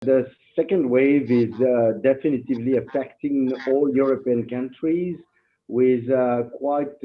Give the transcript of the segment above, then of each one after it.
The second wave is definitively affecting all European countries with quite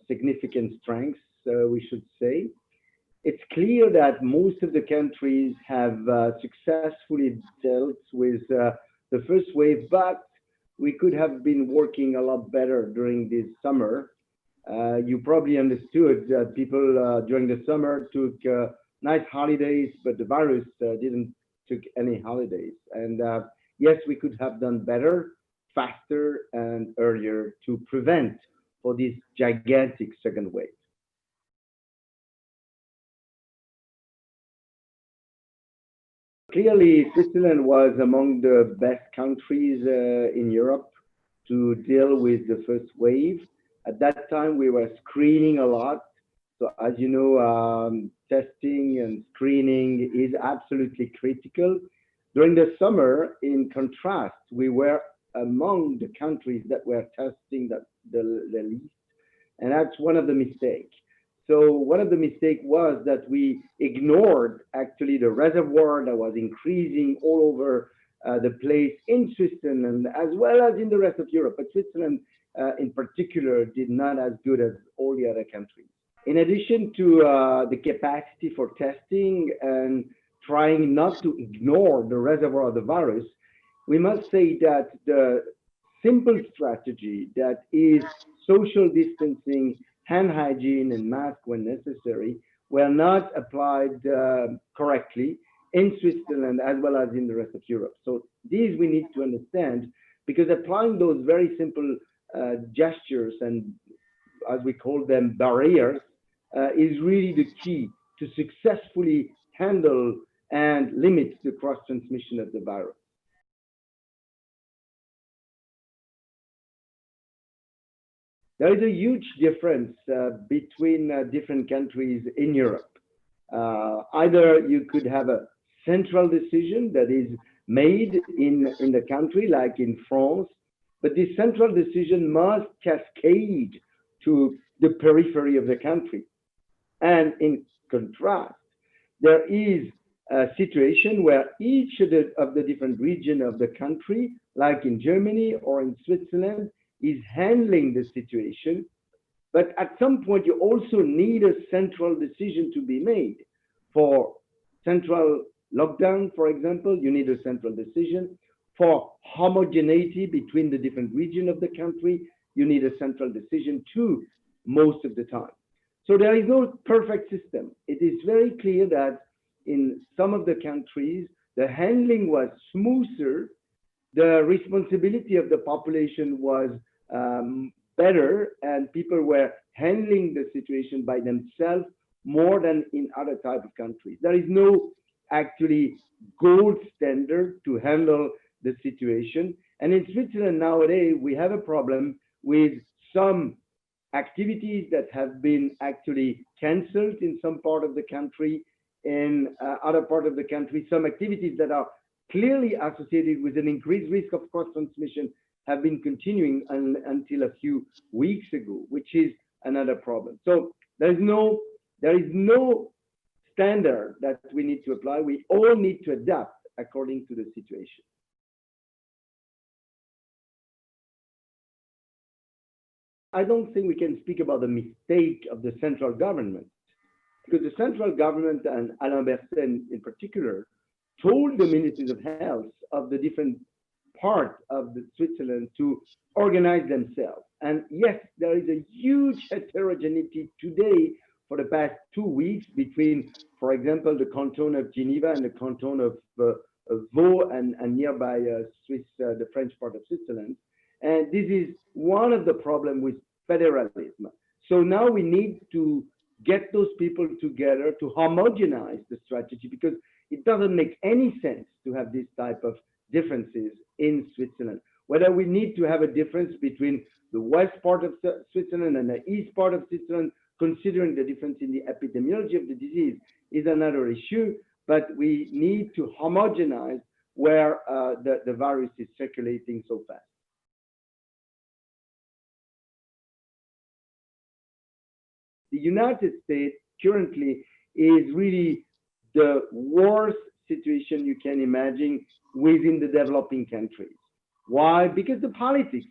significant strengths, we should say. It's clear that most of the countries have successfully dealt with the first wave, but we could have been working a lot better during this summer. You probably understood that people during the summer took nice holidays, but the virus didn't took any holidays. And yes, we could have done better, faster, and earlier to prevent for this gigantic second wave. Clearly, Switzerland was among the best countries in Europe to deal with the first wave. At that time, we were screening a lot. So, as you know, testing and screening is absolutely critical. During the summer, in contrast, we were among the countries that were testing the least, and that's one of the mistakes. So one of the mistake was that we ignored actually the reservoir that was increasing all over the place in Switzerland as well as in the rest of Europe. But Switzerland, in particular, did not as good as all the other countries. In addition to the capacity for testing and trying not to ignore the reservoir of the virus, we must say that the simple strategy that is social distancing, hand hygiene, and mask when necessary were not applied correctly in Switzerland as well as in the rest of Europe. So these we need to understand because applying those very simple gestures and as we call them barriers is really the key to successfully handle and limit the cross transmission of the virus. There is a huge difference between different countries in Europe. Either you could have a central decision that is made in the country, like in France, but this central decision must cascade to the periphery of the country. And in contrast, there is a situation where each of the different regions of the country, like in Germany or in Switzerland, is handling the situation. But at some point, you also need a central decision to be made. For central lockdown, for example, you need a central decision. For homogeneity between the different regions of the country, you need a central decision too, most of the time. So there is no perfect system. It is very clear that in some of the countries, the handling was smoother, the responsibility of the population was better, and people were handling the situation by themselves more than in other type of countries. There is no actually gold standard to handle the situation. And in Switzerland nowadays, we have a problem with some activities that have been actually canceled in some part of the country. In other part of the country, some activities that are clearly associated with an increased risk of cross transmission have been continuing until a few weeks ago, which is another problem. So there is no standard that we need to apply. We all need to adapt according to the situation. I don't think we can speak about the mistake of the central government because the central government and Alain Berset in particular told the ministries of health of the different part of the Switzerland to organize themselves. And yes, there is a huge heterogeneity today for the past 2 weeks between, for example, the canton of Geneva and the canton of Vaud and nearby the French part of Switzerland. And this is one of the problems with federalism. So now we need to get those people together to homogenize the strategy because it doesn't make any sense to have this type of differences in Switzerland. Whether we need to have a difference between the west part of Switzerland and the east part of Switzerland, considering the difference in the epidemiology of the disease, is another issue. But we need to homogenize where the virus is circulating so fast. The United States currently is really the worst situation you can imagine within the developing countries. Why? Because the politics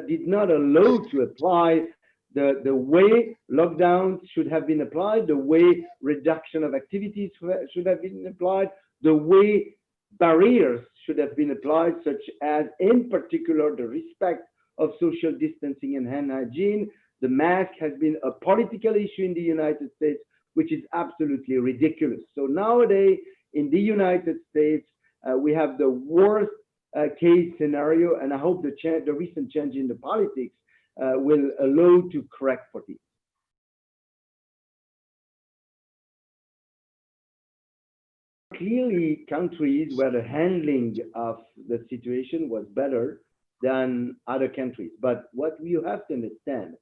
did not allow to apply the way lockdowns should have been applied, the way reduction of activities should have been applied, the way barriers should have been applied, such as, in particular, the respect of social distancing and hand hygiene. The mask has been a political issue in the United States, which is absolutely ridiculous. So nowadays, in the United States, we have the worst case scenario, and I hope the recent change in the politics will allow to correct for this. Clearly, countries where the handling of the situation was better than other countries. But what you have to understand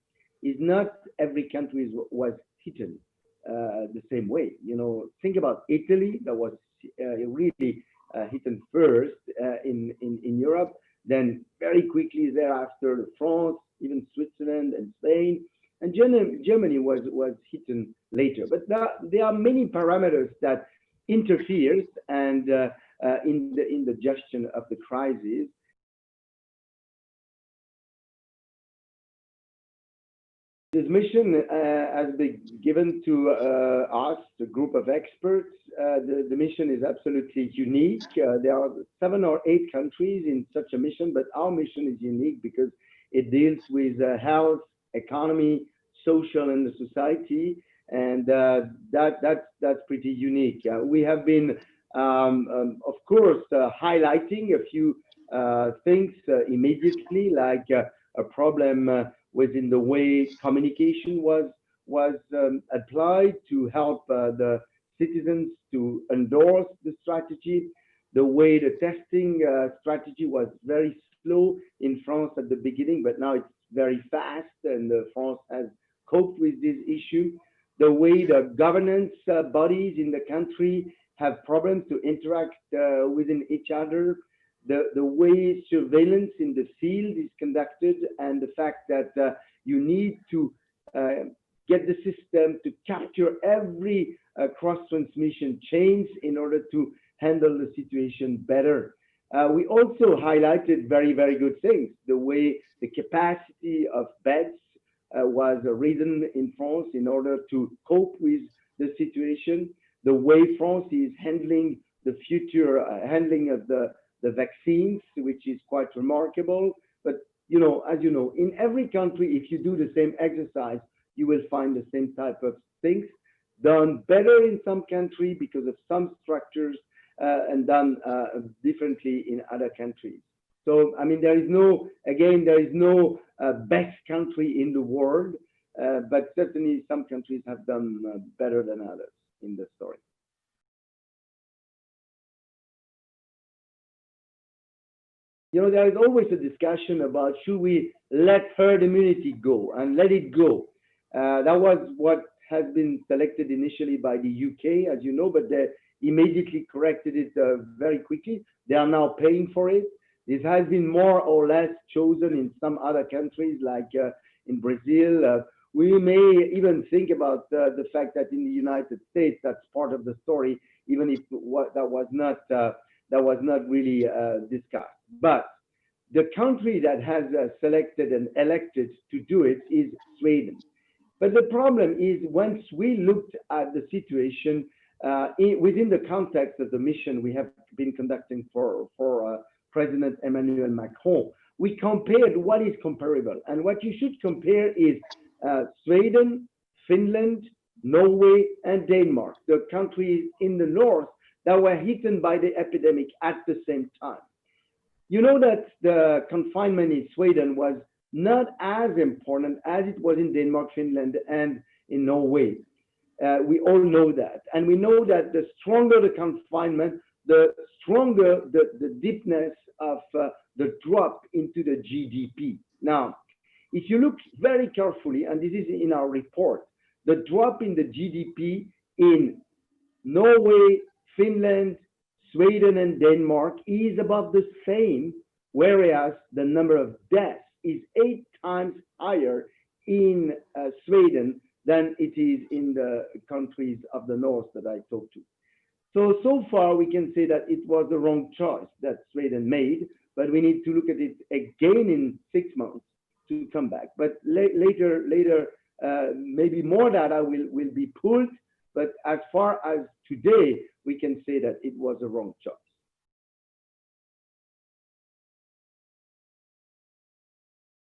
is not every country was hit the same way. Think about Italy, that was really hit first in Europe, then very quickly thereafter France, even Switzerland and Spain, and Germany was hit later. But there are many parameters that interferes and in the gestion of the crisis. This mission has been given to us, a group of experts. The mission is absolutely unique. There are 7 or 8 countries in such a mission, but our mission is unique because it deals with health, economy, social, and the society, and that's pretty unique. We have been, of course, highlighting a few things immediately, like a problem within the way communication was applied to help the citizens to endorse the strategy, the way the testing strategy was very slow in France at the beginning, but now it's very fast, and France has coped with this issue. The way the governance bodies in the country have problems to interact within each other, the way surveillance in the field is conducted, and the fact that you need to get the system to capture every cross-transmission chains in order to handle the situation better. We also highlighted very, very good things. The way the capacity of beds was risen in France in order to cope with the situation. The way France is handling the future handling of the vaccines, which is quite remarkable. But as you know, in every country, if you do the same exercise, you will find the same type of things done better in some country because of some structures and done differently in other countries. So, I mean, there is no best country in the world, but certainly some countries have done better than others in the story. There is always a discussion about should we let herd immunity go and let it go. That was what has been selected initially by the UK, as you know, but they immediately corrected it very quickly. They are now paying for it. This has been more or less chosen in some other countries, like in Brazil. We may even think about the fact that in the United States, that's part of the story, even if that was not really discussed. But the country that has selected and elected to do it is Sweden. But the problem is, once we looked at the situation within the context of the mission we have been conducting for President Emmanuel Macron, we compared what is comparable. And what you should compare is Sweden, Finland, Norway, and Denmark, the countries in the north that were hit by the epidemic at the same time. You know that the confinement in Sweden was not as important as it was in Denmark, Finland, and in Norway. We all know that. And we know that the stronger the confinement, the stronger the deepness of the drop into the GDP. Now, if you look very carefully, and this is in our report, the drop in the GDP in Norway, Finland, Sweden, and Denmark is about the same, whereas the number of deaths is 8 times higher in Sweden than it is in the countries of the north that I talked to. So far, we can say that it was the wrong choice that Sweden made, but we need to look at it again in 6 months to come back. But later, maybe more data will be pulled. But as far as today, we can say that it was a wrong choice.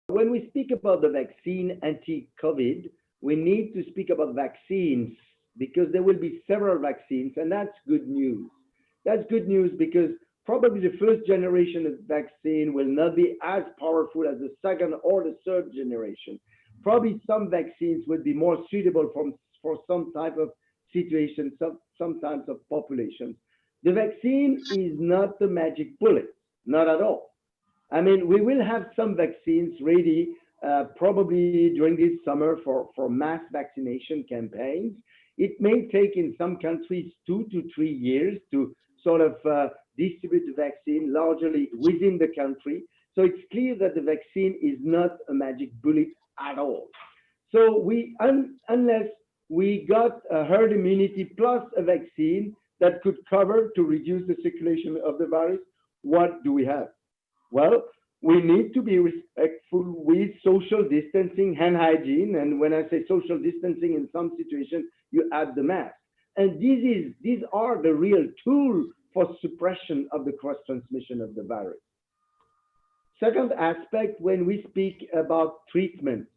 When we speak about the vaccine anti-COVID, we need to speak about vaccines because there will be several vaccines, and that's good news. That's good news because probably the first generation of vaccine will not be as powerful as the second or the third generation. Probably some vaccines would be more suitable for some type of situation, some types of populations. The vaccine is not the magic bullet, not at all. I mean, we will have some vaccines ready probably during this summer for mass vaccination campaigns. It may take in some countries 2 to 3 years to sort of distribute the vaccine largely within the country. So it's clear that the vaccine is not a magic bullet at all. So unless we got a herd immunity plus a vaccine that could cover to reduce the circulation of the virus, what do we have? Well, we need to be respectful with social distancing, hand hygiene. And when I say social distancing, in some situations, you add the mask. And these are the real tools for suppression of the cross transmission of the virus. Second aspect, when we speak about treatment,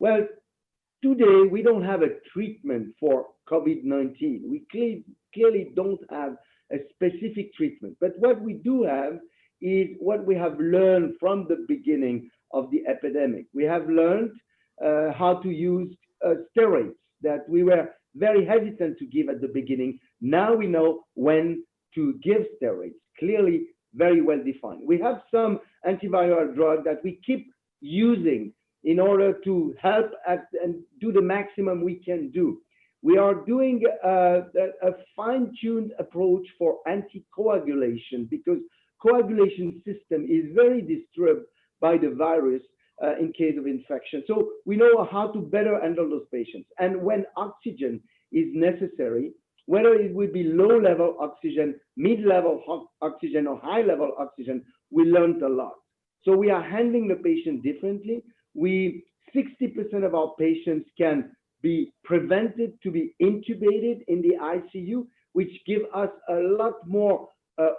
well, today we don't have a treatment for COVID-19. We clearly don't have a specific treatment. But what we do have is what we have learned from the beginning of the epidemic. We have learned how to use steroids that we were very hesitant to give at the beginning. Now we know when to give steroids, clearly very well defined. We have some antiviral drug that we keep using in order to help and do the maximum we can do. We are doing a fine-tuned approach for anticoagulation because coagulation system is very disturbed by the virus in case of infection. So we know how to better handle those patients. And when oxygen is necessary, whether it will be low-level oxygen, mid-level oxygen, or high-level oxygen, we learned a lot. So we are handling the patient differently. 60% of our patients can be prevented to be intubated in the ICU, which give us a lot more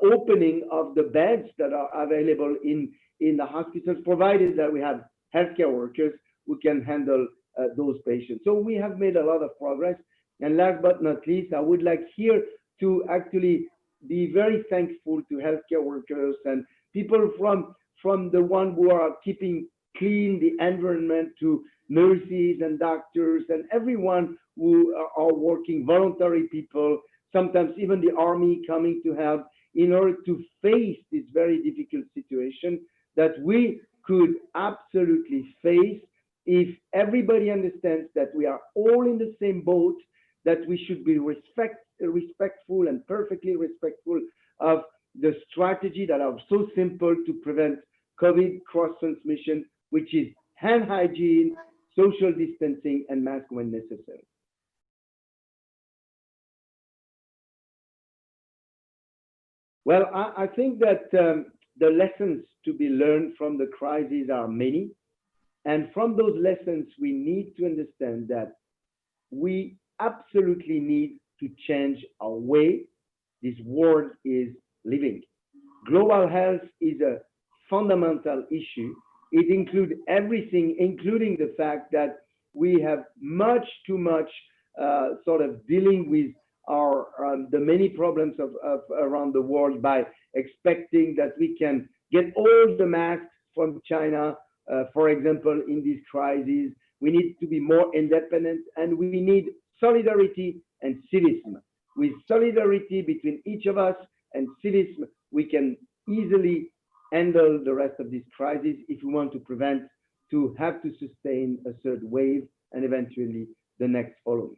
opening of the beds that are available in the hospitals, provided that we have healthcare workers who can handle those patients. So we have made a lot of progress. And last but not least, I would like here to actually be very thankful to healthcare workers and people from the one who are keeping clean the environment, to nurses and doctors and everyone who are working, voluntary people, sometimes even the army coming to help in order to face this very difficult situation that we could absolutely face if everybody understands that we are all in the same boat, that we should be respectful and perfectly respectful of the strategy that are so simple to prevent COVID cross-transmission, which is hand hygiene, social distancing, and mask when necessary. Well, I think that the lessons to be learned from the crisis are many. And from those lessons, we need to understand that we absolutely need to change our way this world is living. Global health is a fundamental issue. It includes everything, including the fact that we have much too much sort of dealing with our the many problems of around the world by expecting that we can get all the masks from China, for example, in this crisis. We need to be more independent, and we need solidarity and civism. With solidarity between each of us and civism, we can easily handle the rest of this crisis if we want to prevent to have to sustain a third wave and eventually the next following.